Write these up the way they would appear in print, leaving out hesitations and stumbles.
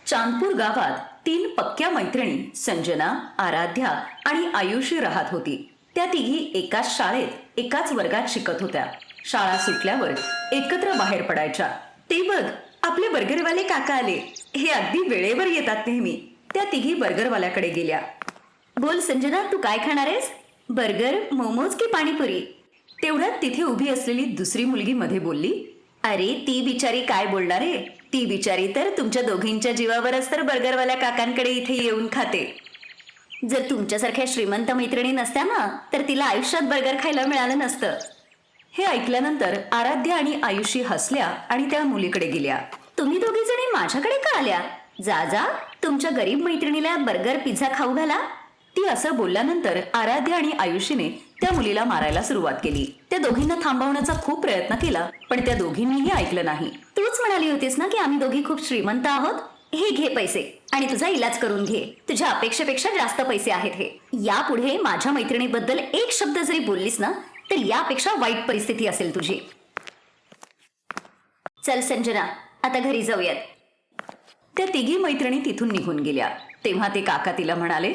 चांदपूर गावात 3 पक्क्या मैत्रिणी संजना, आराध्या आणि आयुषी राहत होती. त्या तिघी एकाच शाळेत एकाच वर्गात शिकत होत्या. शाळा सुटल्यावर एकत्र बाहेर पडायच्या. ते बघ, आपले बर्गरवाले काका आले. हे अगदी वेळेवर येतात नेहमी. त्या तिघी बर्गरवाल्याकडे गेल्या. बोल संजना, तू काय खाणार आहेस? बर्गर, मोमोज की पाणीपुरी? तेवढ्यात तिथे उभी असलेली दुसरी मुलगी मध्ये बोलली, अरे ती बिचारी काय बोलणार आहे? ती बिचारी तर तुमच्या दोघींच्या जीवावरच तर बर्गरवाल्या काकांकडे इथे येऊन खाते. जर तुमच्यासारख्या श्रीमंत मैत्रिणी नसत्या ना, तर तिला आयुष्यात बर्गर खायला मिळालं नसतं. हे ऐकल्यानंतर आराध्या आणि आयुषी हसल्या आणि त्या मुलीकडे गेल्या. तुम्ही दोघी जणी माझ्याकडे का आल्या? जा जा, तुमच्या गरीब मैत्रिणीला बर्गर, पिझ्झा खाऊ घाला. ती असं बोलल्यानंतर आराध्या आणि आयुषीने त्या मुलीला मारायला सुरुवात केली. त्या दोघींना थांबवण्याचा खूप प्रयत्न केला, पण त्या दोघींनीही ऐकलं नाही. तूच म्हणाली होतीस ना की आम्ही दोघी खूप श्रीमंत आहोत. हे घे पैसे आणि तुझा इलाज करून घे. तुझ्या अपेक्षेपेक्षा जास्त पैसे आहेत हे. यापुढे माझ्या मैत्रिणीबद्दल एक शब्द जरी बोललीस ना, तर यापेक्षा वाईट परिस्थिती असेल तुझी. चल संजना, आता घरी जाऊयात. त्या तिघी मैत्रिणी तिथून निघून गेल्या. तेव्हा ते काका तिला म्हणाले,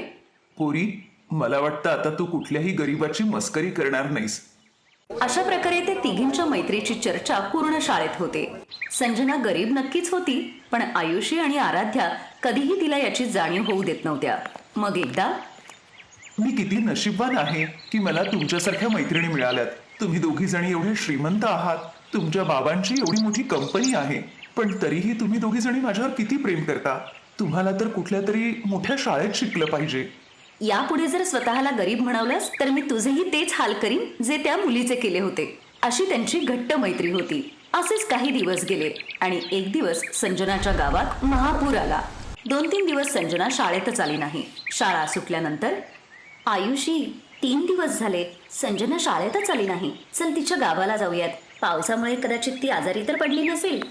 पोरी, मला वाटतं आता तू कुठल्याही गरीबाची मस्करी करणार नाहीस. अशा प्रकारे त्या तिघींच्या मैत्रीची चर्चा पूर्ण शाळेत होते. संजना गरीब नक्कीच होती, पण आयुषी आणि आराध्या कधीही तिला याची जाणीव होऊ देत नव्हत्या. मग एकदा, मी किती नशीबवान आहे की मला तुमच्यासारख्या मैत्रिणी मिळाल्यात. तुम्ही दोघी जणी एवढे श्रीमंत आहात, तुमच्या बाबांची एवढी मोठी कंपनी आहे, पण तरीही तुम्ही दोघी जणी माझ्यावर किती प्रेम करता. तुम्हाला तर कुठल्या तरी मोठ्या शाळेत शिकलं पाहिजे. यापुढे जर स्वतःला गरीब म्हणावलंस तर मी तुझेही तेच हाल करीन जे त्या मुलीचे केले होते. अशी त्यांची घट्ट मैत्री होती. असेच काही दिवस गेले आणि एक दिवस संजनाच्या गावात महापूर आला. 2-3 दिवस संजना शाळेतच आली नाही. शाळा सुटल्यानंतर, आयुषी, 3 दिवस झाले संजना शाळेतच आली नाही. चल तिच्या गावाला जाऊयात. पावसामुळे कदाचित ती आजारी तर पडली नसेल.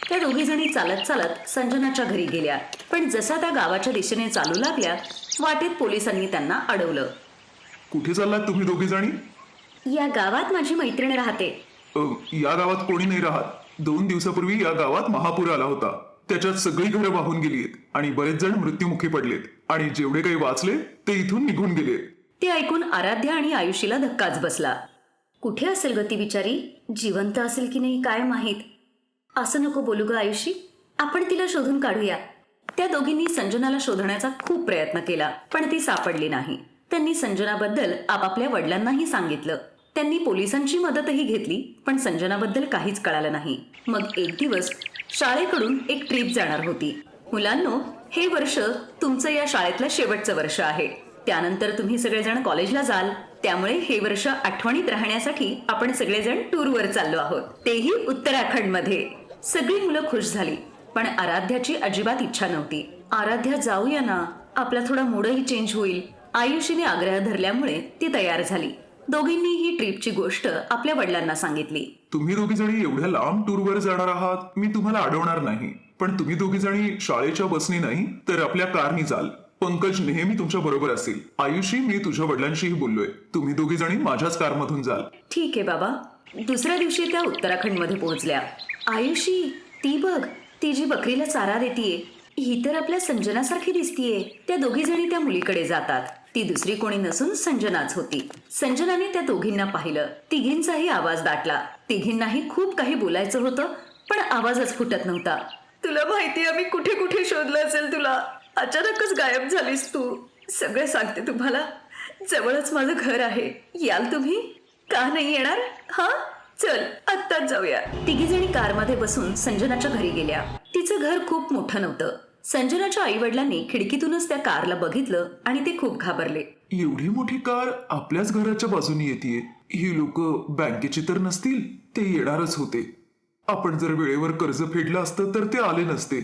त्या दोघी जणी चालत चालत संजनाच्या घरी गेल्या. पण जसा त्या गावाच्या दिशेने चालू लागल्या, वाटेत पोलिसांनी त्यांना अडवलं. कुठे चाललात तुम्ही दोघी जणी? या गावात माझी मैत्रीण राहते. या गावात कोणी नाही राहत. 2 दिवसापूर्वी या गावात महापूर आला होता. त्याच्यात सगळी घरं वाहून गेलीत आणि बरेच जण मृत्युमुखी पडलेत आणि जेवढे काही वाचले ते इथून निघून गेले. ते ऐकून आराध्या आणि आयुषीला धक्काच बसला. कुठे असेल ग ती बिचारी? जिवंत असेल की नाही काय माहीत. असं नको बोलू ग आयुषी, आपण तिला शोधून काढूया. त्या दोघींनी संजनाला शोधण्याचा खूप प्रयत्न केला, पण ती सापडली नाही. त्यांनी संजनाबद्दल आपापल्या वडिलांनाही सांगितलं. त्यांनी पोलिसांची मदतही घेतली, पण संजनाबद्दल काहीच कळालं नाही. मग एक दिवस शाळेकडून एक ट्रिप जाणार होती. मुलांनो, हे वर्ष तुमचं या शाळेतलं शेवटचं वर्ष आहे. त्यानंतर तुम्ही सगळेजण कॉलेजला जाल. त्यामुळे हे वर्ष आठवणीत राहण्यासाठी आपण सगळेजण टूरवर चाललो आहोत, तेही उत्तराखंडमध्ये. सगळी मुलं खुश झाली, पण आराध्याची अजिबात इच्छा नव्हती. आराध्या, जाऊया ना, आपला थोडा मूडही चेंज होईल. आयुषीने आग्रह धरल्यामुळे ती तयार झाली. दोघींनी ही ट्रिपची गोष्ट आपल्या वडिलांना सांगितली. तुम्ही दोघी जणी एवढ्या लांब टूरवर जाणार आहात, मी तुम्हाला अडवणार नाही. पण तुम्ही दोघी जणी शाळेच्या बसनी नाही तर आपल्या कारनी जाल. पंकज नेहमी तुमच्या बरोबर असेल. आयुषी, मी तुझ्या वडिलांशीही बोललोय. तुम्ही दोघी जणी माझ्याच कारमधून जाल. ठीक आहे बाबा. दुसऱ्या दिवशी त्या उत्तराखंडमध्ये पोहोचल्या. आयुषी, ती बघ, ती जी बकरीला चारा देतीये, ही तर आपल्या संजनासारखी दिसतीये. त्या दोघी जणी त्या मुलीकडे जातात. ती दुसरी कोणी नसून संजनाच होती. संजनाने त्या दोघींना पाहिलं. तिघींचाही आवाज दाटला. तिघींनाही खूप काही बोलायचं होतं, पण आवाजच फुटत नव्हता. तुला माहिती, आम्ही कुठे कुठे शोधलं असेल तुला. अचानकच गायब झालीस तू. सगळे सांगते तुम्हाला. जवळच माझं घर आहे. याल तुम्ही? का नाही येणार? हा, चल आत्ताच जाऊया. तिघी जणी कारमध्ये बसून संजनाच्या घरी गेल्या. तिचं घर खूप मोठं नव्हतं. संजनाच्या आई वडिलांनी खिडकीतूनच त्या कारला बघितलं आणि ते खूप घाबरले. एवढी मोठी कार आपल्याच घराच्या बाजूने येतेय. ही लोक बँकेची तर नसतील? ते येणारच होते. आपण जर वेळेवर कर्ज फेडलं असतं तर ते आले नसते.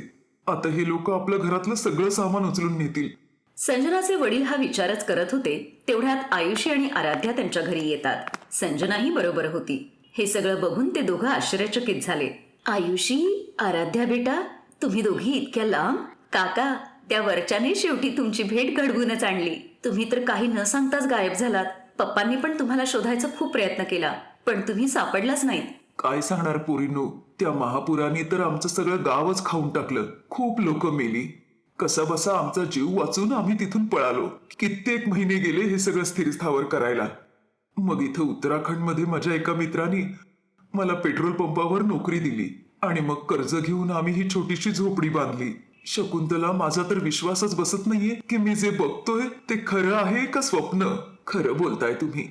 आता हे लोक आपल्या घरातलं सगळं सामान उचलून नेतील. संजनाचे वडील हा विचारच करत होते. तेवढ्यात आयुषी आणि आराध्या त्यांच्या घरी येतात. संजनाही बरोबर होती. हे सगळं बघून ते दोघं आश्चर्यचकित झाले. आयुषी, आराध्या बेटा, तुम्ही दोघी इतक्या लांब? काका, त्या वरच्याने शेवटी तुमची भेट घडवूनच आणली. तुम्ही तर काही न सांगताच गायब झालात. पप्पांनी पण तुम्हाला शोधायचा खूप प्रयत्न केला, पण तुम्ही सापडलाच नाहीत. काय सांगणार पोरीनो, त्या महापुराने तर आमचं सगळं गावच खाऊन टाकलं. खूप लोक मेली. कसा बसा आमचा जीव वाचून आम्ही तिथून पळालो. कित्येक महिने गेले हे सगळं स्थिरस्थावर करायला. मग इथं उत्तराखंडमध्ये माझ्या एका मित्राने मला पेट्रोल पंपावर नोकरी दिली आणि मग कर्ज घेऊन आम्ही ही छोटीशी झोपडी बांधली. शकुंतला, माझा तर विश्वासच बसत नाहीये की मी जे बघतोय ते खरं आहे का स्वप्न. खरं बोलताय तुम्ही.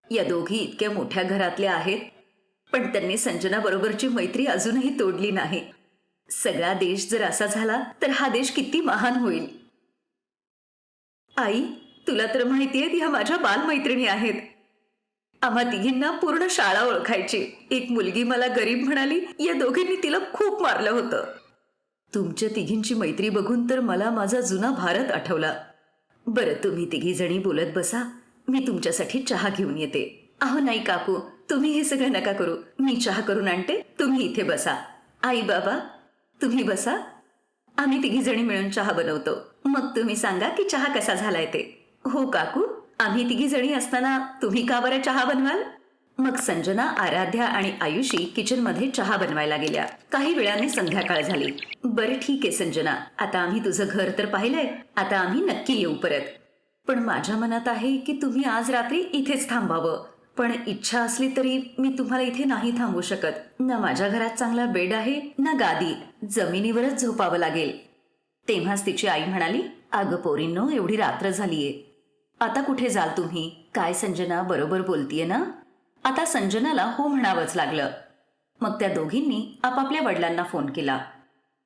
या दोघी इतक्या मोठ्या घरातल्या आहेत, पण त्यांनी संजना बरोबरची मैत्री अजूनही तोडली नाही. सगळा देश जर असा झाला तर हा देश किती महान होईल. आई, तुला तर माहितीये ह्या माझ्या बालमैत्रिणी आहेत. आम्हा तिघींना पूर्ण शाळा ओळखायची. एक मुलगी मला गरीब म्हणाली, या दोघींनी तिला खूप मारलं होतं. तुमच्या तिघींची मैत्री बघून तर मला माझा जुना भारत आठवला. बरं, तुम्ही तिघी जणी बोलत बसा, मी तुमच्यासाठी चहा घेऊन येते. अहो नाही काकू, तुम्ही हे सगळं नका करू. मी चहा करून आणते, तुम्ही इथे बसा. आई बाबा तुम्ही बसा, आम्ही तिघी जणी मिळून चहा बनवतो. मग तुम्ही सांगा की चहा कसा झालाय ते. हो काकू, आम्ही तिघी जणी असताना तुम्ही का बरं चहा बनवाल. मग संजना, आराध्या आणि आयुषी किचनमध्ये चहा बनवायला गेल्या. काही वेळाने संध्याकाळ झाली. बरं ठीक आहे संजना, आता आम्ही तुझं घर तर पाहिलंय, आता आम्ही नक्की येऊ परत. पण माझ्या मनात आहे की तुम्ही आज रात्री इथेच थांबावं. पण इच्छा असली तरी मी तुम्हाला इथे नाही थांबवू शकत. ना माझ्या घरात चांगला बेड आहे ना गादी, जमिनीवरच झोपावं लागेल. तेव्हाच तिची आई म्हणाली, अगं पोरींनो, एवढी रात्र झालीये, आता कुठे जाल तुम्ही. काय संजना बरोबर बोलतीये ना. आता संजनाला हो म्हणावंच लागलं. मग त्या दोघींनी आपापल्या वडिलांना फोन केला.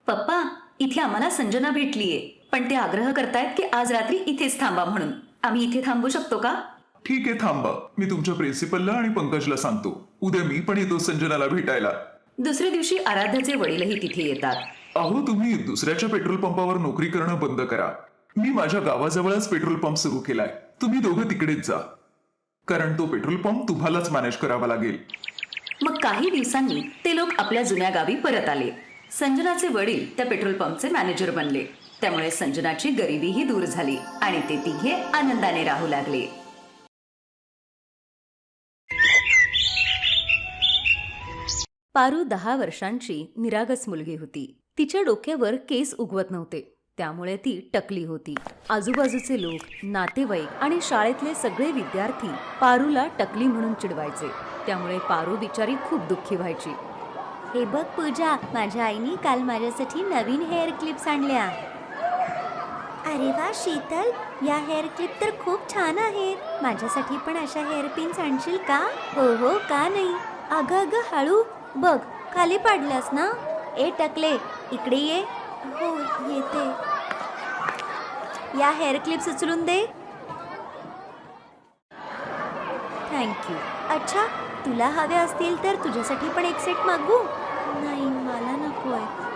पप्पा, इथे आम्हाला संजना भेटलीये, पण ते आग्रह करतायत की आज रात्री इथेच थांबा म्हणून. आम्ही इथे थांबू शकतो का. ठीक आहे, थांबा. मी तुमच्या प्रिन्सिपलला आणि पंकजला सांगतो. उद्या मी पण येतो संजनाला भेटायला. दुसऱ्या दिवशी आराध्याचे वडीलही तिथे येतात. अहो, तुम्ही दुसऱ्याच्या पेट्रोल पंपावर नोकरी करणं बंद करा. मी माझ्या गावाजवळच पेट्रोल पंप सुरू केलाय. तुम्ही दोघं तिकडेच जा, कारण तो पेट्रोल पंप तुम्हालाच मॅनेज करावा लागेल. मग काही दिवसांनी ते लोक आपल्या जुन्या गावी परत आले. संजनाचे वडील त्या पेट्रोल पंपचे मॅनेजर बनले. त्यामुळे संजनाची गरिबीही दूर झाली आणि ते तिघे आनंदाने राहू लागले. पारू 10 वर्षांची निरागस मुलगी होती. तिच्या डोक्यावर केस उगवत नव्हते, त्यामुळे ती टकली होती. आजूबाजूचे लोक, नातेवाईक आणि शाळेतले सगळे विद्यार्थी पारूला टकली म्हणून चिडवायचे. त्यामुळे पारू बिचारी खूप दुःखी व्हायची. हे बघ पूजा, माझ्या आईने काल माझ्यासाठी नवीन हेअर क्लिप्स आणल्या. अरे वा शीतल, या हेअर क्लिप तर खूप छान आहेत. माझ्यासाठी पण अशा हेअर पिन्स आणशील का. हो हो, का नाही. अगं अगं हळू बघ, खाली पाडल्यास ना. ए टकले, इकडे ये. हो येते. या हेअर क्लिप्स उचलून दे. थँक्यू. अच्छा, तुला हवे असतील तर तुझ्यासाठी पण एक सेट मागवू. नाही, मला नकोय.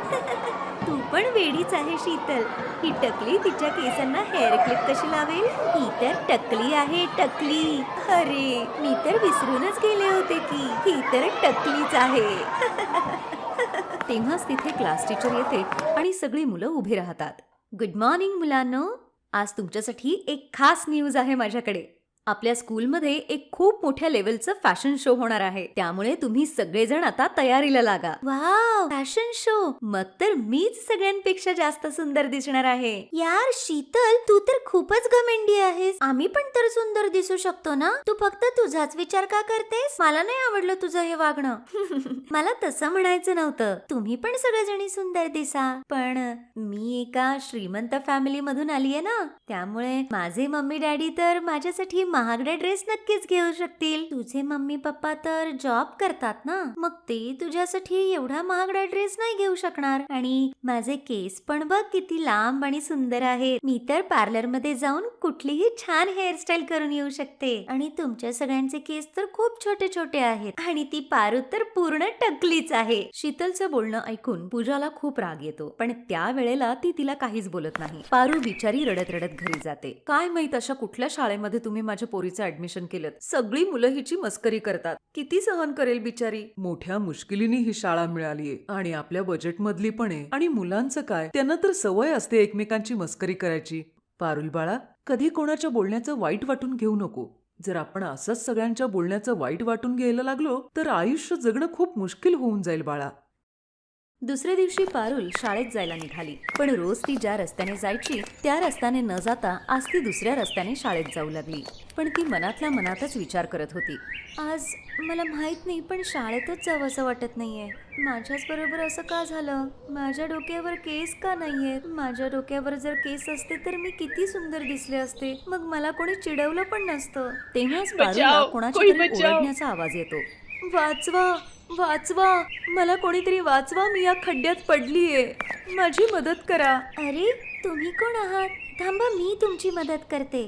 तू पण वेडीच आहे शीतल. ही टकली तिच्या केसांना हेअर क्लिप कशी लावेल. ही तर टकली आहे, टकली. अरे, मी तर विसरूनच गेले होते की ही तर टकलीच आहे. तेव्हाच तिथे क्लास टीचर येते आणि सगळी मुलं उभी राहतात. गुड मॉर्निंग मुलांनो. आज तुमच्यासाठी एक खास न्यूज आहे माझ्याकडे. आपल्या स्कूलमध्ये एक खूप मोठ्या लेवलचं फॅशन शो होणार आहे. त्यामुळे तुम्ही सगळेजण आता तयारीला लागा. Wow, fashion show. मग तर मीच सगळ्यांपेक्षा जास्त सुंदर दिसणार आहे. यार शीतल, तू तर खूपच घमेंडी आहेस. आम्ही पण तर सुंदर दिसू शकतो ना. तू फक्त तुझाच विचार का करतेस. मला नाही आवडलं तुझं हे वागणं. मला तसं म्हणायचं नव्हतं. तुम्ही पण सगळेजणी सुंदर दिसा. पण मी एका श्रीमंत फॅमिली मधून आलीये ना, त्यामुळे माझे मम्मी डॅडी तर माझ्यासाठी महागडे ड्रेस नक्कीच घेऊ शकतील. तुझे मम्मी पप्पा तर जॉब करतात ना, मग ते तुझ्यासाठी एवढा महागडा ड्रेस नाही घेऊ शकणार. आणि माझे केस पण बघ किती लांब आणि सुंदर आहेत. मी तर पार्लर मध्ये जाऊन कुठलीही छान हेअरस्टाईल करून येऊ शकते. आणि तुमच्या सगळ्यांचे केस तर खूप छोटे छोटे आहेत. आणि ती पारू तर पूर्ण टकलीच आहे. शीतलचं बोलणं ऐकून पूजाला खूप राग येतो, पण त्या वेळेला ती तिला काहीच बोलत नाही. पारू बिचारी रडत रडत घरी जाते. काय माहित अशा कुठल्या शाळेमध्ये तुम्ही माझ्या पोरीचं ऍडमिशन केलं. सगळी मुलं हिची मस्करी करतात. किती सहन करेल बिचारी. मोठ्या मुश्किलीने ही शाळा मिळालीये आणि आपल्या बजेट मधली पण आहे. आणि मुलांचं काय, त्यांना तर सवय असते एकमेकांची मस्करी करायची. पारुल बाळा, कधी कोणाच्या बोलण्याचं वाईट वाटून घेऊ नको. जर आपण असंच सगळ्यांच्या बोलण्याचं वाईट वाटून घ्यायला लागलो तर आयुष्य जगणं खूप मुश्किल होऊन जाईल बाळा. दुसऱ्या दिवशी पारुल शाळेत जायला निघाली, पण रोज ती ज्या रस्त्याने जायची त्या रस्त्याने न जाता आज ती दुसऱ्या रस्त्याने शाळेत जाऊ लागली. पण ती मनातल्या मनातच विचार करत होती. आज मला माहित नाही, पण शाळेतच जावंसं वाटत नाहीये. माझ्याच बरोबर असं का झालं? माझ्या डोक्यावर केस का नाहीयेत? माझ्या डोक्यावर जर केस असते तर मी किती सुंदर दिसले असते. मग मला कोणी चिडवलं पण नसतं. तेव्हाच पारुलला कोणाच्या तरी ओरडण्याचा आवाज येतो. वाचवा, वाचवा, मला कोणीतरी वाचवा, मी या खड्ड्यात पडलीये, माझी मदत करा. अरे तुम्ही कोण आहात? थांबा, मी तुमची मदत करते.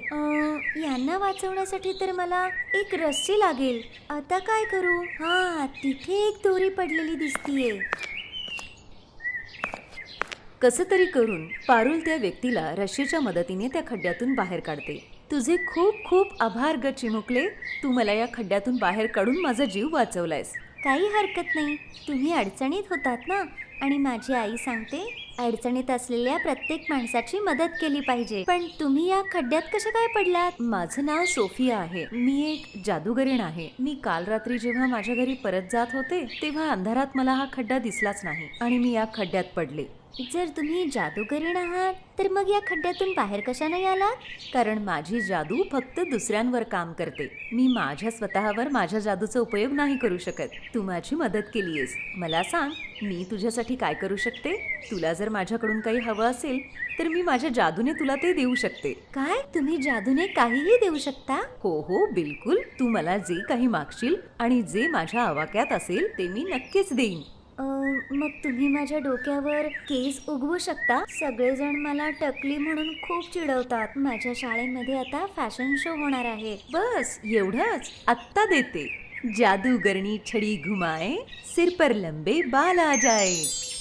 यांना वाचवण्यासाठी तर मला एक रस्सी लागेल. आता काय करू? हा, तिथे एक दोरी पडलेली दिसतीये. कसं तरी करून पारुल त्या व्यक्तीला रश्शीच्या मदतीने त्या खड्ड्यातून बाहेर काढते. तुझे खूप खूप आभार ग चिमुकले, तू मला या खड्ड्यातून बाहेर काढून माझा जीव वाचवलायस. काही हरकत नाही, तुम्ही अडचणीत होतात ना, आणि माझी आई सांगते अडचणीत असलेल्या प्रत्येक माणसाची मदत केली पाहिजे. पण तुम्ही या खड्ड्यात कशा काय पडलात? माझं नाव सोफिया आहे. मी एक जादूगरीण आहे. मी काल रात्री जेव्हा माझ्या घरी परत जात होते तेव्हा अंधारात मला हा खड्डा दिसलाच नाही आणि मी या खड्ड्यात पडले. जर तुम्ही जादूगरीण आहात तर मग या खड्ड्यातून बाहेर कशा नाही आलात? कारण माझी जादू फक्त दुसऱ्यांवर काम करते. मी माझ्या स्वतःवर माझ्या जादूचा उपयोग नाही करू शकत. तू माझी मदत केलीयस. मला सांग, मी तुझ्यासाठी काय करू शकते? तुला जर माझ्याकडून काही हवं असेल तर मी माझ्या जादूने तुला ते देऊ शकते. काय? तुम्ही जादूने काहीही देऊ शकता? हो हो, बिलकुल. तू मला जे काही मागशील आणि जे माझ्या आवाक्यात असेल ते मी नक्कीच देईन. मग तुम्ही माझ्या डोक्यावर केस उगवू शकता? सगळेजण मला टकली म्हणून खूप चिडवतात. माझ्या शाळेमध्ये आता फॅशन शो होणार आहे. बस एवढंच? आत्ता देते. जादूगरनी छडी घुमाए, सिर पर लंबे बाल आ जाए.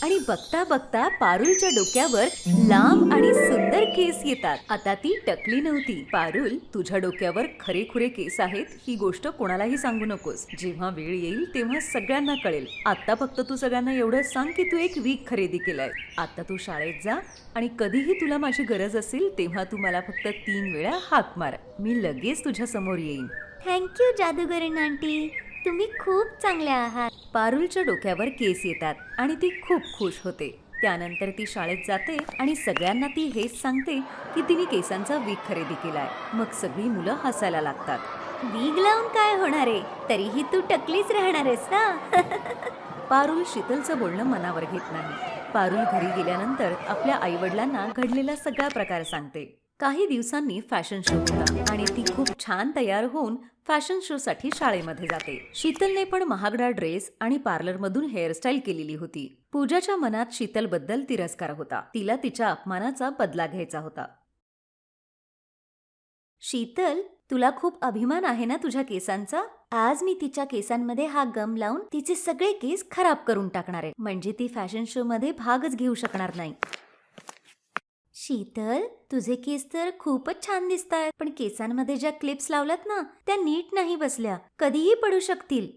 आणि बघता बघता पारुलच्या डोक्यावर लांब आणि सुंदर केस येतात. आता ती टकली नव्हती. पारुल, तुझ्या डोक्यावर खरेखुरे केस आहेत ही गोष्ट कोणालाही सांगू नकोस. जेव्हा वेळ येईल तेव्हा सगळ्यांना कळेल. आता फक्त तू सगळ्यांना एवढंच सांग की तू एक वीक खरेदी केलाय. आता तू शाळेत जा आणि कधीही तुला माझी गरज असेल तेव्हा तू मला फक्त 3 वेळा हाक मार. मी लगेच तुझ्या समोर येईन. थँक्यू जादूगरीण आंटी, तुम्ही खूप चांगल्या आहात. पारुलच्या डोक्यावर केस येतात आणि ती खूप खुश होते. त्यानंतर ती शाळेत जाते आणि सगळ्यांना ती हेच सांगते की तिने केसांचा वीक खरेदी केलाय. मग सगळी मुलं हसायला लागतात. वीग लावून काय होणार आहे? तरीही तू टकलीच राहणार आहेस ना. पारुल शीतलचं बोलणं मनावर घेत नाही. पारुल घरी गेल्यानंतर आपल्या आईवडिलांना घडलेला सगळा प्रकार सांगते. काही दिवसांनी फॅशन शो होता आणि ती खूप छान तयार होऊन फॅशन शो साठी शाळेमध्ये जाते. शीतलने पण महागडा ड्रेस आणि पार्लरमधून हेअरस्टाईल केलेली होती. पूजाच्या मनात शीतलबद्दल तिरस्कार होता. तिला तिच्या अपमानाचा बदला घ्यायचा होता. शीतल, तुला खूप अभिमान आहे ना तुझ्या केसांचा? आज मी तिच्या केसांमध्ये हा गम लावून तिचे सगळे केस खराब करून टाकणार आहे. म्हणजे ती फॅशन शो मध्ये भागच घेऊ शकणार नाही. शीतल, तुझे केस तर खूपच छान दिसतायत, पण केसांमध्ये ज्या क्लिप्स लावल्यात ना त्या नीट नाही बसल्या. कधीही पडू शकतील.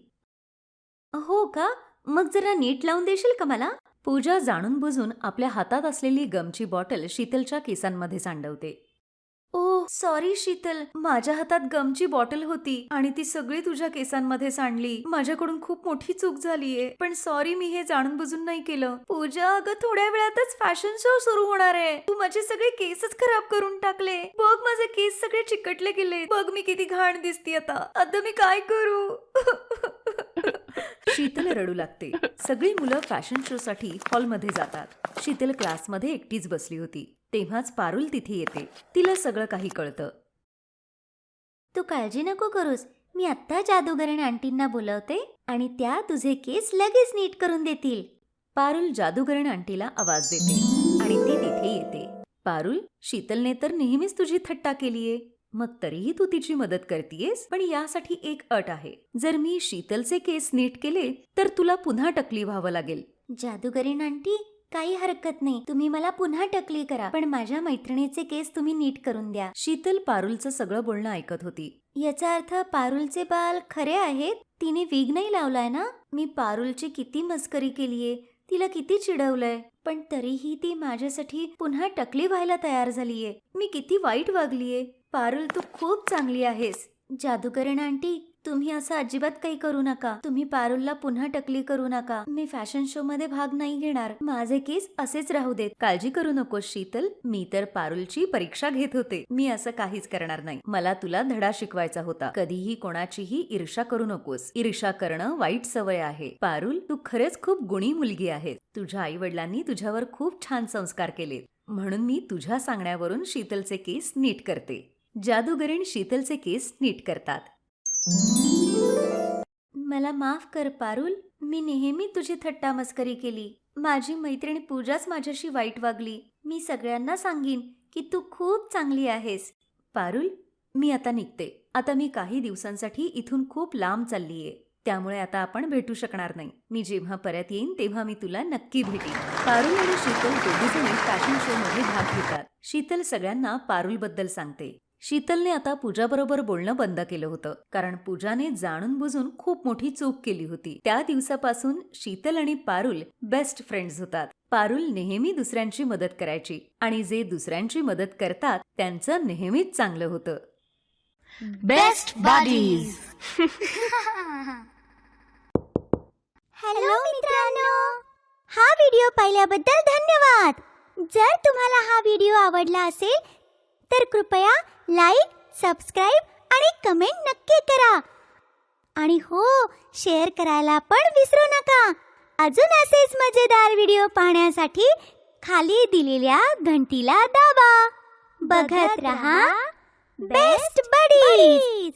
हो का? मग जरा नीट लावून देशील का मला? पूजा जाणून बुजून आपल्या हातात असलेली गमची बॉटल शीतलच्या केसांमध्ये सांडवते. ओह सॉरी शीतल, माझ्या हातात गमची बॉटल होती आणि ती सगळी तुझ्या केसांमध्ये सांडली. माझ्याकडून खूप मोठी चूक झालीये. पण सॉरी, मी हे जाणून बुजून नाही केलं. पूजा, अगं थोड्या वेळातच फॅशन शो सुरू होणार आहे. तू माझे सगळे केसच खराब करून टाकले. बघ, माझे केस सगळे चिकटले गेले. बघ मी किती घाण दिसते. आता मी काय करू? शीतल रडू लागते. सगळी मुलं फॅशन शो साठी हॉलमध्ये जातात. शीतल क्लासमध्ये एकटीच बसली होती. तेव्हाच पारुल तिथे येते. तिला सगळं काही कळतं. तू काळजी नको करूस, मी आत्ता जादूगरीण आंटींना बोलवते आणि त्या तुझे केस लगेच नीट करून देतील. पारुल जादूगरीण आंटीला आवाज देते आणि ती तिथे येते. पारुल, शीतलने तर नेहमीच तुझी थट्टा केलीये. मग तरीही तू तिची मदत करतीयेस. पण यासाठी एक अट आहे. जर मी शीतलचे केस नीट केले तर तुला पुन्हा टकली व्हावं लागेल. जादूगरीण आंटी, काही हरकत नाही, तुम्ही मला पुन्हा टकली करा, पण माझ्या मैत्रिणीचे केस तुम्ही नीट करून द्या. शीतल पारुलचं सगळं बोलणं ऐकत होती. याचा अर्थ पारुलचे बाल खरे आहेत? तिने वीग नाही लावलाय ना? मी पारुलची किती मस्करी केलीये, तिला किती चिडवलंय, पण तरीही ती माझ्यासाठी पुन्हा टकली व्हायला तयार झालीये. मी किती वाईट वागलीये. पारुल, तू खूप चांगली आहेस. जादूगरीण आंटी, तुम्ही असं अजिबात काही करू नका. तुम्ही पारुलला पुन्हा टकली करू नका. मी फॅशन शो मध्ये भाग नाही घेणार. माझे केस असेच राहू देत. काळजी करू नकोस शीतल, मी तर पारुलची परीक्षा घेत होते. मी असं काहीच करणार नाही. मला तुला धडा शिकवायचा होता. कधीही कोणाचीही ईर्ष्या करू नकोस. ईर्ष्या करणं वाईट सवय आहे. पारुल, तू खरंच खूप गुणी मुलगी आहेस. तुझ्या आई वडिलांनी तुझ्यावर खूप छान संस्कार केलेत. म्हणून मी तुझ्या सांगण्यावरून शीतलचे केस नीट करते. जादूगरीण शीतलचे केस नीट करतात. मला माफ कर पारुल. मी नेहमी तुझी थट्टा मस्करी केली. माझी मैत्रीण पूजाच माझ्याशी वाईट वागली. मी सगळ्यांना सांगीन की तू खूप चांगली आहेस. पारुल, मी आता निघते. आता मी काही दिवसांसाठी इथून खूप लांब चाललीये. त्यामुळे आता आपण भेटू शकणार नाही. मी जेव्हा परत येईन तेव्हा मी तुला नक्की भेटेन. पारुल आणि शीतल दोघीजणी फॅशन शो मध्ये भाग घेतात. शीतल सगळ्यांना पारुल बद्दल सांगते. शीतलने आता पूजाबरोबर बोलणं बंद केलं होतं, कारण पूजाने जाणून बुजून खूप मोठी चूक केली होती. त्या दिवसापासून शीतल आणि पारुल बेस्ट फ्रेंड्स होतात. पारुल नेहमी दुसऱ्यांची मदत करायची आणि जे दुसऱ्यांची मदत करतात त्यांचं नेहमीच चांगलं होतं. Best buddies. हॅलो मित्रांनो, हा व्हिडिओ पाहिल्याबद्दल धन्यवाद. जर तुम्हाला हा व्हिडिओ आवडला असेल तर कृपया लाईक, सबस्क्राईब आणि कमेंट नक्की करा. आणि हो, शेअर करायला पण विसरू नका. अजून असेच मजेदार व्हिडिओ पाहण्यासाठी खाली दिलेल्या घंटीला दाबा. बघत रहा बेस्ट बडीज.